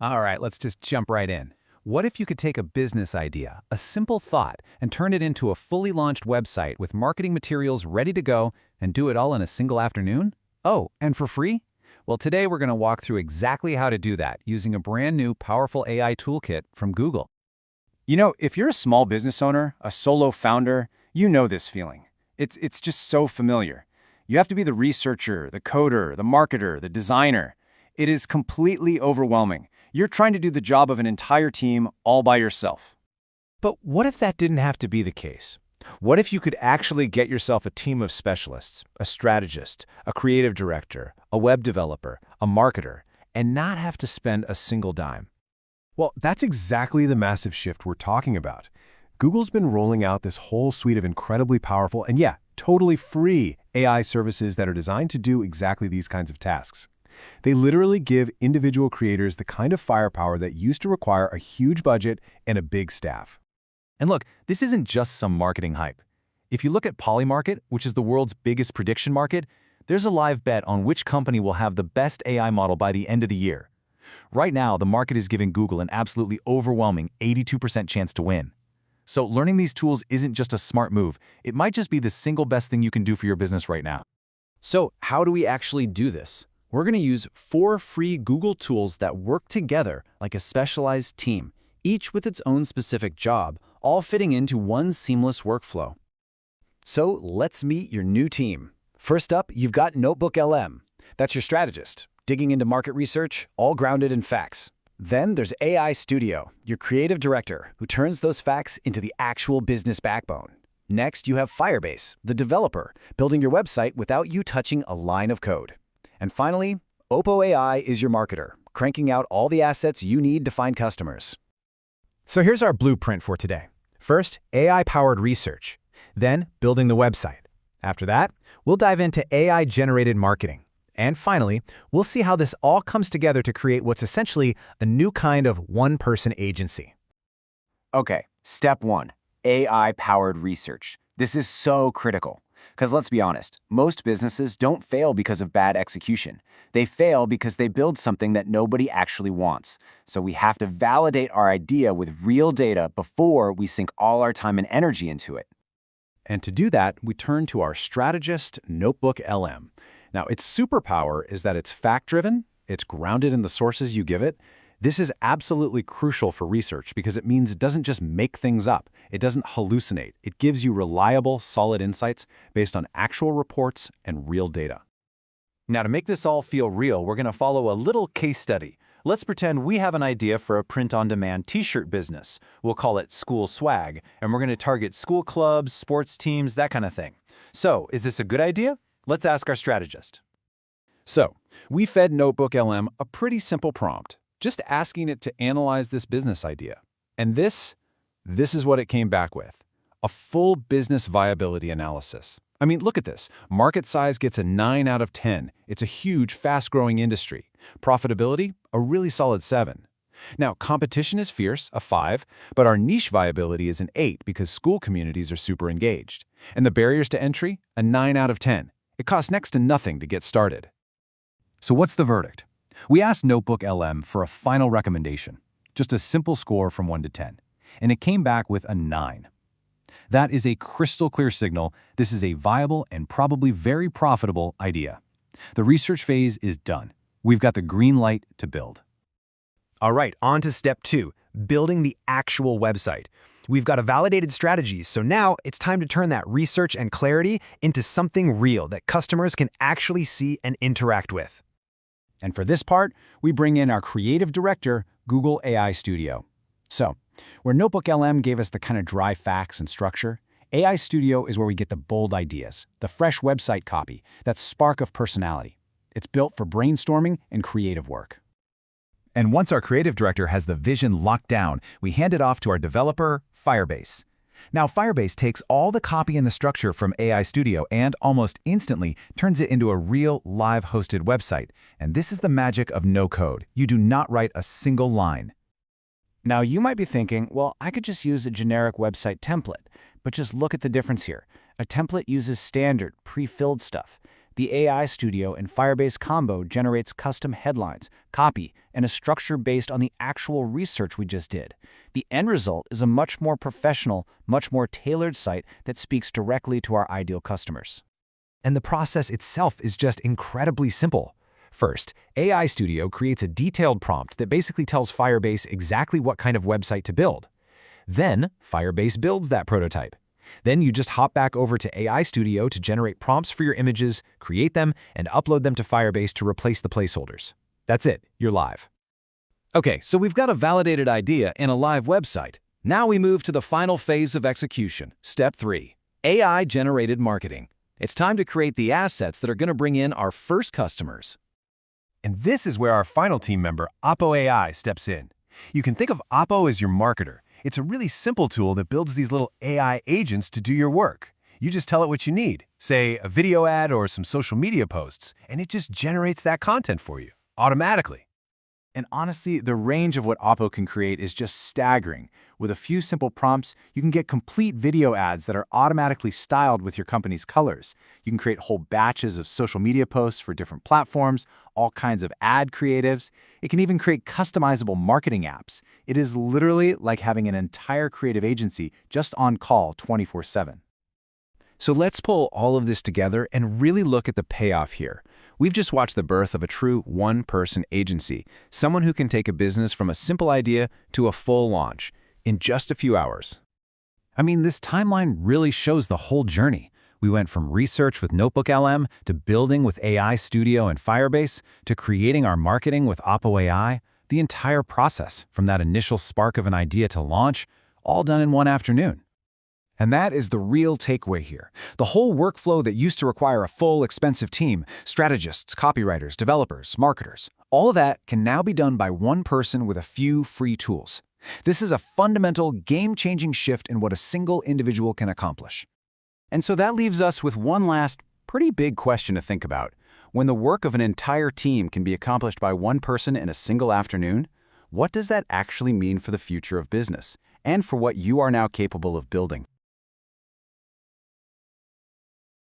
All right, let's just jump right in. What if you could take a business idea, a simple thought, and turn it into a fully launched website with marketing materials ready to go and do it all in a single afternoon? Oh, and for free? Well, today we're going to walk through exactly how to do that using a brand new powerful AI toolkit from Google. You know, if you're a small business owner, a solo founder, you know this feeling. It's just so familiar. You have to be the researcher, the coder, the marketer, the designer. It is completely overwhelming. You're trying to do the job of an entire team all by yourself. But what if that didn't have to be the case? What if you could actually get yourself a team of specialists, a strategist, a creative director, a web developer, a marketer, and not have to spend a single dime? Well, that's exactly the massive shift we're talking about. Google's been rolling out this whole suite of incredibly powerful and totally free AI services that are designed to do exactly these kinds of tasks. They literally give individual creators the kind of firepower that used to require a huge budget and a big staff. And look, this isn't just some marketing hype. If you look at Polymarket, which is the world's biggest prediction market, there's a live bet on which company will have the best AI model by the end of the year. Right now, the market is giving Google an absolutely overwhelming 82% chance to win. So learning these tools isn't just a smart move, it might just be the single best thing you can do for your business right now. So how do we actually do this? We're going to use 4 free Google tools that work together like a specialized team, each with its own specific job, all fitting into one seamless workflow. So let's meet your new team. First up, you've got NotebookLM. That's your strategist, digging into market research, all grounded in facts. Then there's AI Studio, your creative director, who turns those facts into the actual business backbone. Next, you have Firebase, the developer, building your website without you touching a line of code. And finally, Opal AI is your marketer, cranking out all the assets you need to find customers. So here's our blueprint for today. First, AI-powered research. Then, building the website. After that, we'll dive into AI-generated marketing. And finally, we'll see how this all comes together to create what's essentially a new kind of one-person agency. Okay, step 1, AI-powered research. This is so critical. Because let's be honest, most businesses don't fail because of bad execution. They fail because they build something that nobody actually wants. So we have to validate our idea with real data before we sink all our time and energy into it. And to do that, we turn to our strategist, NotebookLM. Now, its superpower is that it's fact-driven, it's grounded in the sources you give it. This is absolutely crucial for research because it means it doesn't just make things up. It doesn't hallucinate. It gives you reliable, solid insights based on actual reports and real data. Now, to make this all feel real, we're going to follow a little case study. Let's pretend we have an idea for a print-on-demand t-shirt business. We'll call it School Swag, and we're going to target school clubs, sports teams, that kind of thing. So, is this a good idea? Let's ask our strategist. So, we fed NotebookLM a pretty simple prompt, just asking it to analyze this business idea. And this is what it came back with, a full business viability analysis. I mean, look at this. Market size gets a 9 out of 10. It's a huge, fast-growing industry. Profitability, a really solid 7. Now, competition is fierce, a 5, but our niche viability is an 8 because school communities are super engaged. And the barriers to entry, a 9 out of 10. It costs next to nothing to get started. So what's the verdict? We asked NotebookLM for a final recommendation, just a simple score from 1 to 10, and it came back with a 9. That is a crystal clear signal this is a viable and probably very profitable idea. The research phase is done. We've got the green light to build. All right, on to step 2, building the actual website. We've got a validated strategy, so now it's time to turn that research and clarity into something real that customers can actually see and interact with. And for this part, we bring in our creative director, Google AI Studio. So, where NotebookLM gave us the kind of dry facts and structure, AI Studio is where we get the bold ideas, the fresh website copy, that spark of personality. It's built for brainstorming and creative work. And once our creative director has the vision locked down, we hand it off to our developer, Firebase. Now, Firebase takes all the copy and the structure from AI Studio and almost instantly turns it into a real, live hosted website. And this is the magic of no code. You do not write a single line. Now, you might be thinking, well, I could just use a generic website template, but just look at the difference here. A template uses standard, pre-filled stuff. The AI Studio and Firebase combo generates custom headlines, copy, and a structure based on the actual research we just did. The end result is a much more professional, much more tailored site that speaks directly to our ideal customers. And the process itself is just incredibly simple. First, AI Studio creates a detailed prompt that basically tells Firebase exactly what kind of website to build. Then, Firebase builds that prototype. Then you just hop back over to AI Studio to generate prompts for your images, create them, and upload them to Firebase to replace the placeholders. That's it, you're live. Okay, so we've got a validated idea and a live website. Now we move to the final phase of execution, Step 3, AI-generated marketing. It's time to create the assets that are going to bring in our first customers. And this is where our final team member, Opal AI, steps in. You can think of Opal as your marketer. It's a really simple tool that builds these little AI agents to do your work. You just tell it what you need, say a video ad or some social media posts, and it just generates that content for you, automatically. And honestly, the range of what Opal can create is just staggering. With a few simple prompts, you can get complete video ads that are automatically styled with your company's colors. You can create whole batches of social media posts for different platforms, all kinds of ad creatives. It can even create customizable marketing apps. It is literally like having an entire creative agency just on call 24/7. So let's pull all of this together and really look at the payoff here. We've just watched the birth of a true one-person agency, someone who can take a business from a simple idea to a full launch in just a few hours. I mean, this timeline really shows the whole journey. We went from research with NotebookLM to building with AI Studio and Firebase to creating our marketing with Opal AI. The entire process, from that initial spark of an idea to launch, all done in one afternoon. And that is the real takeaway here. The whole workflow that used to require a full, expensive team, strategists, copywriters, developers, marketers, all of that can now be done by one person with a few free tools. This is a fundamental, game-changing shift in what a single individual can accomplish. And so that leaves us with one last, pretty big question to think about. When the work of an entire team can be accomplished by one person in a single afternoon, what does that actually mean for the future of business and for what you are now capable of building?